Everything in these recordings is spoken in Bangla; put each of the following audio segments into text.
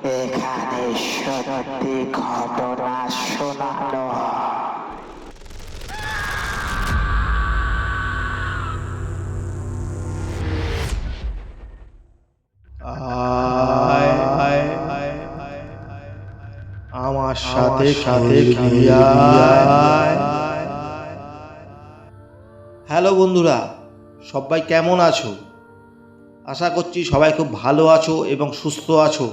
এখানে সত্যি ঘটনা শোনানো হয়। আয় আয় আয় আমার সাথে খেলবি আয়। হ্যালো বন্ধুরা, সবাই কেমন আছো? আশা করছি সবাই খুব ভালো আছো এবং সুস্থ আছো।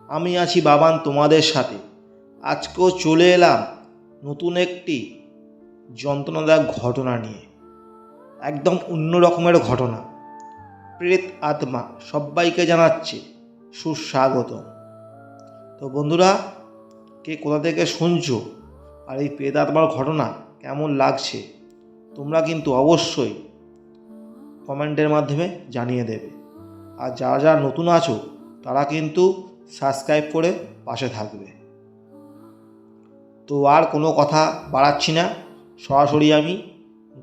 আমি আছি বাবান তোমাদের সাথে। আজকেও চলে এলাম নতুন একটি যন্ত্রণাদায়ক ঘটনা নিয়ে। একদম অন্য রকমের ঘটনা। প্রেত আত্মা সবাইকে জানাচ্ছে সুস্বাগত। তো বন্ধুরা, কে কোথা থেকে শুনছো আর এই প্রেত আত্মার ঘটনা কেমন লাগছে তোমরা কিন্তু অবশ্যই কমেন্টের মাধ্যমে জানিয়ে দেবে। আর যারা যারা নতুন আছো তারা কিন্তু সাবস্ক্রাইব করে পাশে থাকবে। তো আর কোনো কথা বাড়াচ্ছি না, সরাসরি আমি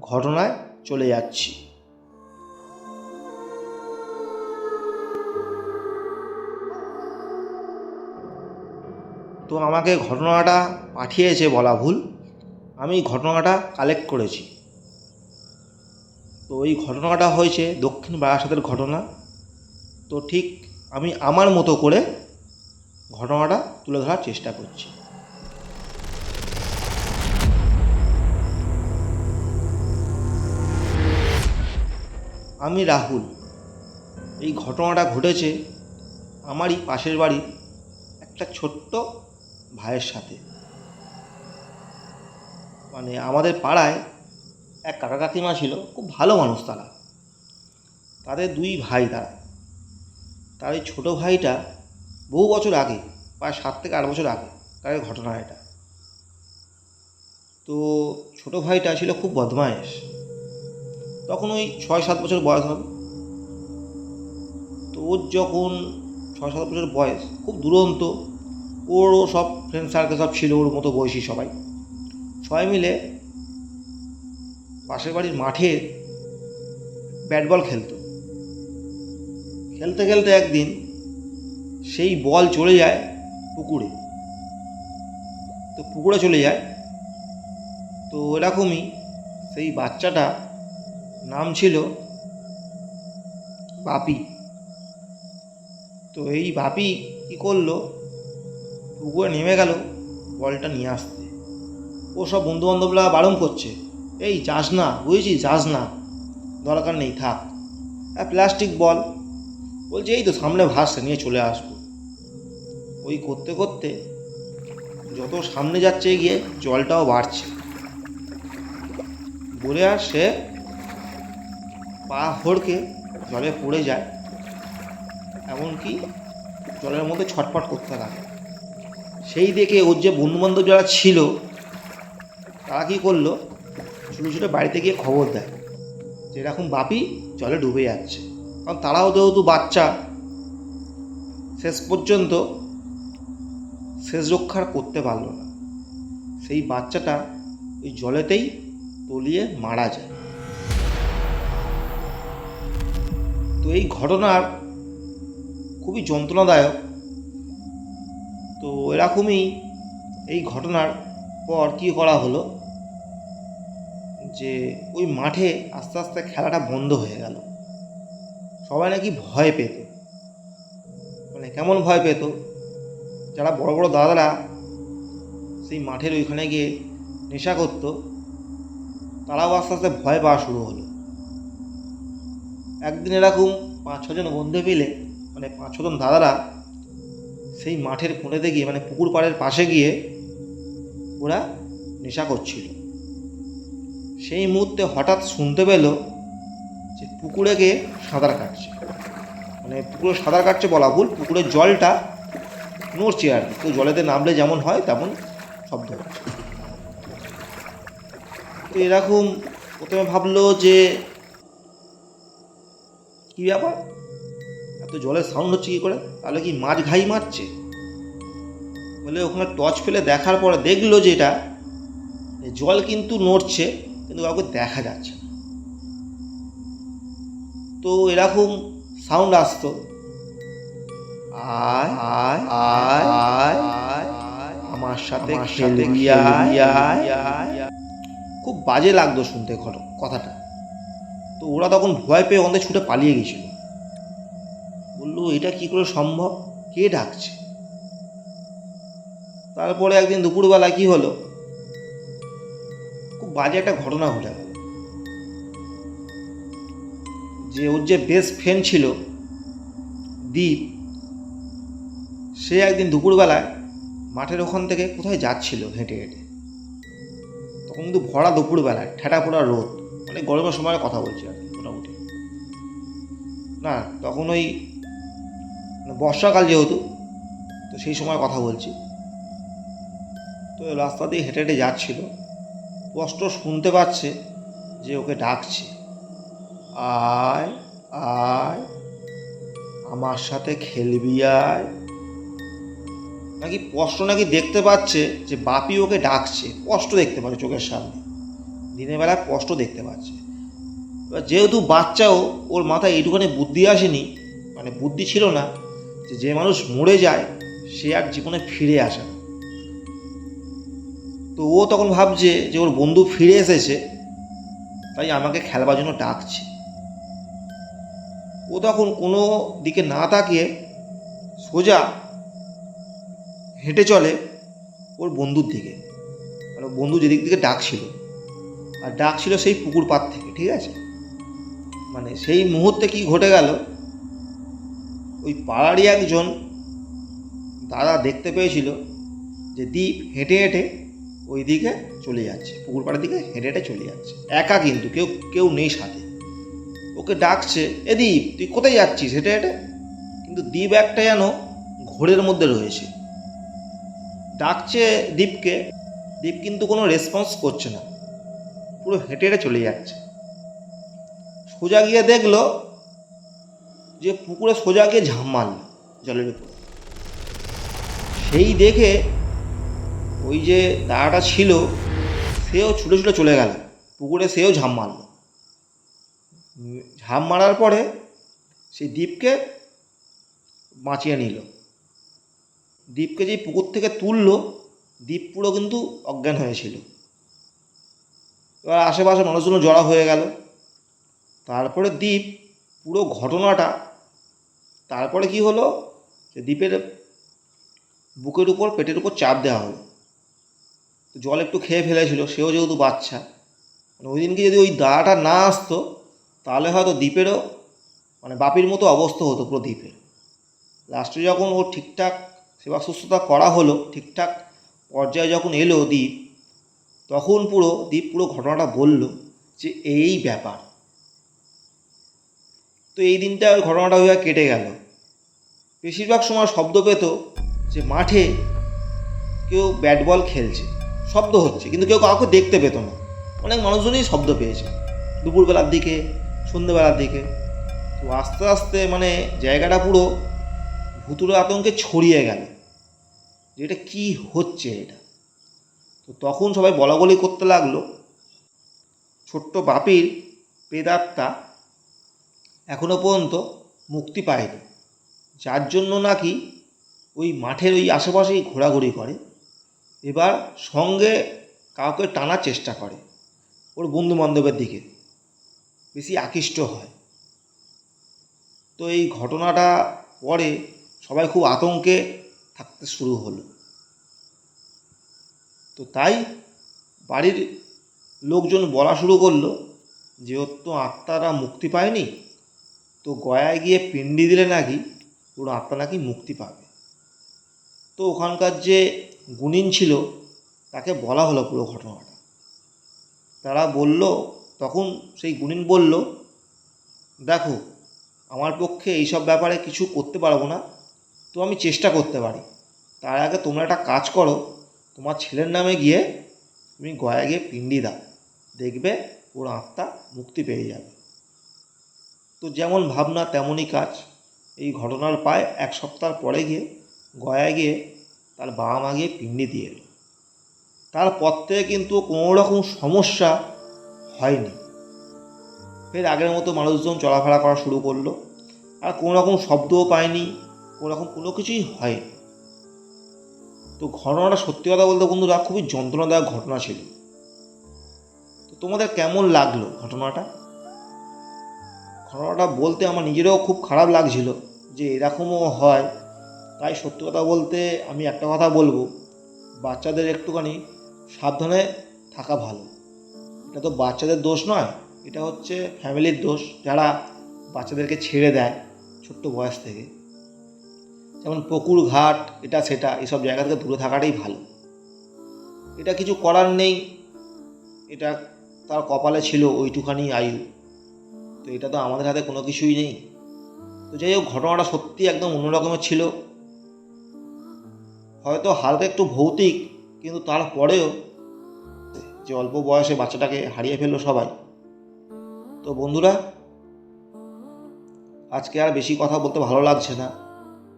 ঘটনায় চলে যাচ্ছি। তো আমাকে ঘটনাটা পাঠিয়েছে বলা ভুল, আমি ঘটনাটা কালেক্ট করেছি। তো এই ঘটনাটা হয়েছে দক্ষিণ বারাসাতের ঘটনা। তো ঠিক আমি আমার মতো করে ঘটনাটা তুলে ধরার চেষ্টা করছি। আমি রাহুল। এই ঘটনাটা ঘটেছে আমারই পাশের বাড়ির একটা ছোট্ট ভাইয়ের সাথে। মানে আমাদের পাড়ায় এক কাকা কাকিমা ছিল, খুব ভালো মানুষ তারা। তাদের দুই ভাই তারা। তার এই ছোটো ভাইটা বহু বছর আগে, প্রায় 7 থেকে 8 বছর আগে তার ঘটনা এটা। তো ছোটো ভাইটা ছিল খুব বদমায়েশ। তখন ওই 6-7 বছর বয়স হবে। তো ওর যখন 6-7 বছর বয়স, খুব দুরন্ত। ওরও সব ফ্রেন্ড সার্কেল সব ছিল ওর মতো বয়সী সবাই। সবাই মিলে পাশের বাড়ির মাঠে ব্যাট বল খেলতো। খেলতে খেলতে একদিন সেই বল চলে যায় পুকুরে। তো পুকুরে চলে যায়। তো এরকমই সেই বাচ্চাটা নাম ছিল বাপি। তো এই বাপি কী করলো, পুকুরে নেমে গেল বলটা নিয়ে আসতে। ও সব বন্ধুবান্ধবরা বারণ করছে, এই যাস না, বুঝেছিস, যাস না, দরকার নেই, থাক। প্লাস্টিক বল, বলছে এই তো সামনে ভাসছে, নিয়ে চলে আসবো। ওই করতে করতে যত সামনে যাচ্ছে গিয়ে জলটাও বাড়ছে। বলে আর সে পা হড়কে জলে পড়ে যায়, এমনকি জলের মধ্যে ছটফট করতে লাগে। সেই দেখে ওর যে বন্ধুবান্ধব যারা ছিল তারা কী করলো, ছুটে ছুটে বাড়িতে গিয়ে খবর দেয় যে এরকম বাপি জলে ডুবে যাচ্ছে। কারণ তারাও যেহেতু বাচ্চা, শেষ পর্যন্ত শেষ রক্ষার করতে পারলো না। সেই বাচ্চাটা ওই জলেতেই তলিয়ে মারা যায়। তো এই ঘটনার খুবই যন্ত্রণাদায়ক। তো এরকমই এই ঘটনার পর কী করা হলো, যে ওই মাঠে আস্তে আস্তে খেলাটা বন্ধ হয়ে গেল। সবাই নাকি ভয় পেত। মানে কেমন ভয় পেত, যারা বড় বড় দাদারা সেই মাঠের ওইখানে গিয়ে নেশা করত, তারাও আস্তে আস্তে ভয় পাওয়া শুরু হলো। একদিন এরকম 5-6 জন বন্ধু মিলে, মানে 5-6 জন দাদারা সেই মাঠের কোণেতে গিয়ে, মানে পুকুর পাড়ের পাশে গিয়ে ওরা নেশা করছিল। সেই মুহূর্তে হঠাৎ শুনতে পেল যে পুকুরে গিয়ে সাঁতার কাটছে। মানে পুকুরে সাঁতার কাটছে বলা ভুল, পুকুরের জলটা নড়ছে আর কি। তো জলেতে নামলে যেমন হয় তেমন শব্দ হচ্ছে। তো এরকম প্রথমে ভাবলো যে কী ব্যাপার, এত জলের সাউন্ড হচ্ছে কী করে, তাহলে কি মাছ ঘাই মারছে বলে ওখানে টর্চ ফেলে দেখার পরে দেখলো যে এটা জল কিন্তু নড়ছে, কিন্তু কাউকে দেখা যাচ্ছে না। তো এরকম সাউন্ড আসতো। আয় আয় আয় আয় আয় আমার সাথে খেলবি আয় আয়। খুব বাজে লাগতো শুনতে কথাটা। তো ওরা তখন ভয় পেয়ে ওখান থেকে ছুটে পালিয়ে গেছিল। বললো এটা কি করে সম্ভব, কে ডাকছে। তারপরে একদিন দুপুরবেলা কি হলো, খুব বাজে একটা ঘটনা ঘটে গেল। যে ওর যে বেস্ট ফ্রেন্ড ছিল দীপ, সে একদিন দুপুরবেলায় মাঠের ওখান থেকে কোথায় যাচ্ছিল হেঁটে হেঁটে। তখন কিন্তু ভরা দুপুরবেলায় ঠেটা পোড়া রোদ, মানে গরমের সময়ের কথা বলছি আর কি মোটামুটি। না তখন ওই বর্ষাকাল যেহেতু, তো সেই সময় কথা বলছি। তো রাস্তা দিয়ে হেঁটে হেঁটে যাচ্ছিল, স্পষ্ট শুনতে পাচ্ছে যে ওকে ডাকছে, আয় আয় আমার সাথে খেলবি আয়। নাকি স্পষ্ট নাকি দেখতে পাচ্ছে যে বাপি ওকে ডাকছে, স্পষ্ট দেখতে পাচ্ছে চোখের সামনে, দিনের বেলা স্পষ্ট দেখতে পাচ্ছে। এবার যেহেতু বাচ্চাও, ওর মাথায় এইটুখানি বুদ্ধি আসেনি, মানে বুদ্ধি ছিল না যে মানুষ মরে যায় সে আর জীবনে ফিরে আসে না। তো ও তখন ভাবছে যে ওর বন্ধু ফিরে এসেছে, তাই আমাকে খেলবার জন্য ডাকছে। ও তখন কোনো দিকে না তাকিয়ে সোজা হেঁটে চলে ওর বন্ধুর দিকে, মানে বন্ধু যেদিক দিকে ডাকছিল, আর ডাকছিল সেই পুকুর পাড় থেকে, ঠিক আছে। মানে সেই মুহূর্তে কি ঘটে গেল, ওই পাড়ারই একজন দাদা দেখতে পেয়েছিল যে দীপ হেঁটে হেঁটে ওই দিকে চলে যাচ্ছে, পুকুর পাড়ের দিকে হেঁটে হেঁটে চলে যাচ্ছে, একা, কিন্তু কেউ নেই সাথে। ওকে ডাকছে, এ দীপ তুই কোথায় যাচ্ছিস হেঁটে হেঁটে। কিন্তু দীপ একটা যেন ঘোরের মধ্যে রয়েছে, ডাকছে দীপকে, দীপ কিন্তু কোনো রেসপন্স করছে না, পুরো হেঁটে হেঁটে চলে যাচ্ছে। সোজা গিয়ে দেখলো যে পুকুরে সোজা গিয়ে ঝাঁপ মারল জলের উপর। সেই দেখে ওই যে দাঁড়াটা ছিল সেও ছুটে ছুটে চলে গেল পুকুরে, সেও ঝাঁপ মারল। ঝাঁপ মারার পরে সেই দ্বীপকে বাঁচিয়ে নিল। দ্বীপকে যেই পুকুর থেকে তুললো, দ্বীপ পুরো কিন্তু অজ্ঞান হয়েছিল। এবার আশেপাশে মানুষজন জড়া হয়ে গেল। তারপরে দ্বীপ পুরো ঘটনাটা, তারপরে কি হলো, যে দ্বীপের বুকের উপর পেটের উপর চাপ দেওয়া হলো। জল একটু খেয়ে ফেলেছিল, সেও যেহেতু বাচ্চা, মানে ওই দিনকে যদি ওই দাঁড়াটা না আসতো তাহলে হয়তো দ্বীপেরও মানে বাপির মতো অবস্থা হতো পুরো দ্বীপের। লাস্টে যখন ওর ঠিকঠাক সেবা শুশ্রূষা করা হলো, ঠিকঠাক পর্যায়ে যখন এলো দ্বীপ, তখন দ্বীপ পুরো ঘটনাটা বলল যে এই ব্যাপার। তো এই দিনটা ওই ঘটনাটা ওইভাবে কেটে গেল। বেশিরভাগ সময় শব্দ পেত যে মাঠে কেউ ব্যাট বল খেলছে, শব্দ হচ্ছে, কিন্তু কেউ কাউকে দেখতে পেত না। অনেক মানুষজনই শব্দ পেয়েছে দুপুরবেলার দিকে, সন্ধ্যেবেলার দিকে। তো আস্তে আস্তে মানে জায়গাটা পুরো ভুতুড়ে আতঙ্কে ছড়িয়ে গেল যে এটা কী হচ্ছে এটা। তো তখন সবাই বলাবলি করতে লাগলো ছোট্ট বাপির প্রেতাত্মা এখনও পর্যন্ত মুক্তি পায়নি, যার জন্য নাকি ওই মাঠের ওই আশেপাশেই ঘোরাঘুরি করে, এবার সঙ্গে কাউকে টানার চেষ্টা করে, ওর বন্ধুবান্ধবের দিকে বেশি আকৃষ্ট হয়। তো এই ঘটনাটা পরে সবাই খুব আতঙ্কে থাকতে শুরু হলো। তো তাই বাড়ির লোকজন বলা শুরু করলো যে ওর তো আত্মারা মুক্তি পায়নি, তো গয়ায় গিয়ে পিণ্ডি দিলে নাকি ওর আত্মা নাকি মুক্তি পাবে। তো ওখানকার যে গুণিন ছিল তাকে বলা হলো পুরো ঘটনাটা। তারা বলল, তখন সেই গুণিন বলল, দেখো আমার পক্ষে এইসব ব্যাপারে কিছু করতে পারবো না, তো আমি চেষ্টা করতে পারি। তার আগে তোমরা একটা কাজ করো, তোমার ছেলের নামে গিয়ে তুমি গয়া গিয়ে পিণ্ডি দাও, দেখবে ওর আত্মা মুক্তি পেয়ে যাবে। তো যেমন ভাবনা তেমনই কাজ। এই ঘটনার প্রায় 1 সপ্তাহ পরে গিয়ে গয়া গিয়ে তার বাবা মা গিয়ে পিণ্ডি দিয়ে এলো। তারপর থেকে কিন্তু কোনো রকম সমস্যা হয়নি, ফের আগের মতো মানুষজন চলাফেরা করা শুরু করলো, আর কোনো রকম শব্দও পায়নি, ওরকম কোনো কিছুই হয়নি। তো ঘটনাটা সত্যি কথা বলতে বন্ধুরা খুবই যন্ত্রণাদায়ক ঘটনা ছিল। তো তোমাদের কেমন লাগলো ঘটনাটা? ঘটনাটা বলতে আমার নিজেরও খুব খারাপ লাগছিল যে এরকমও হয়। তাই সত্যি কথা বলতে আমি একটা কথা বলবো, বাচ্চাদের একটুখানি সাবধানে থাকা ভালো। এটা তো বাচ্চাদের দোষ নয়, এটা হচ্ছে ফ্যামিলির দোষ, যারা বাচ্চাদেরকে ছেড়ে দেয় ছোট্ট বয়স থেকে। যেমন পুকুর ঘাট এটা সেটা এসব জায়গা থেকে দূরে থাকাটাই ভালো। এটা কিছু করার নেই, এটা তার কপালে ছিল ওইটুখানি আয়ু। তো এটা তো আমাদের হাতে কোনো কিছুই নেই। তো যাই হোক, ঘটনাটা সত্যি একদম অন্যরকমের ছিল। হয়তো হালকা একটু ভৌতিক, কিন্তু তারপরেও যে অল্প বয়সে বাচ্চাটাকে হারিয়ে ফেললো সবাই। তো বন্ধুরা, আজকে আর বেশি কথা বলতে ভালো লাগছে না।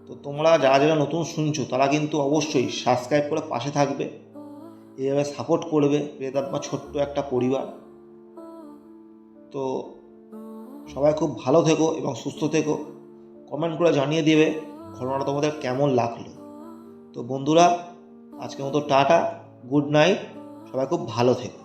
তো তোমরা যারা যারা নতুন শুনছো তারা কিন্তু অবশ্যই সাবস্ক্রাইব করে পাশে থাকবে, এইভাবে সাপোর্ট করবে প্রেতাত্মা ছোট্ট একটা পরিবার। তো সবাই খুব ভালো থেকো এবং সুস্থ থেকো। কমেন্ট করে জানিয়ে দেবে ঘটনাটা তোমাদের কেমন লাগলো। তো বন্ধুরা, আজকের মতো টাটা, গুড নাইট, সবাই খুব ভালো থেকো।